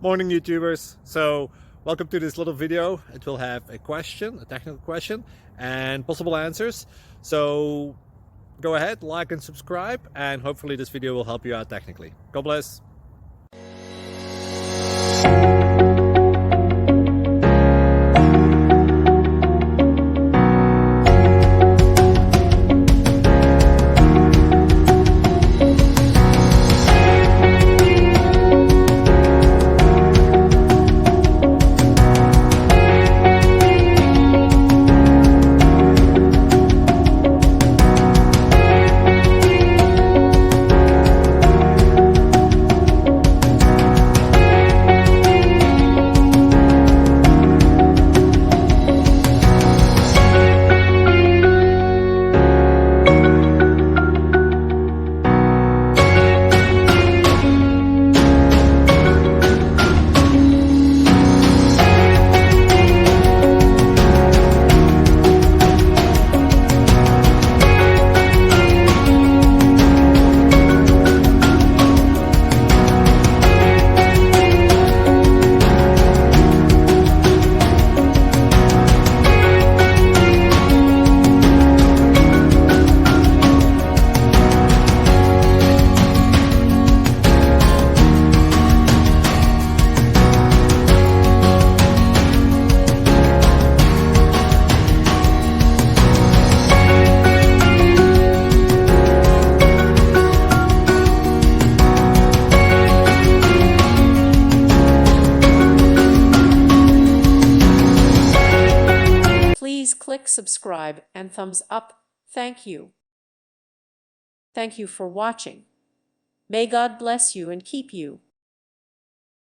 Morning YouTubers. So welcome to this little video. It will have a question, a technical question, and possible answers. So go ahead, like and subscribe, and hopefully this video will help you out technically. God bless. Please click subscribe and thumbs up. Thank you. Thank you for watching. May God bless you and keep you.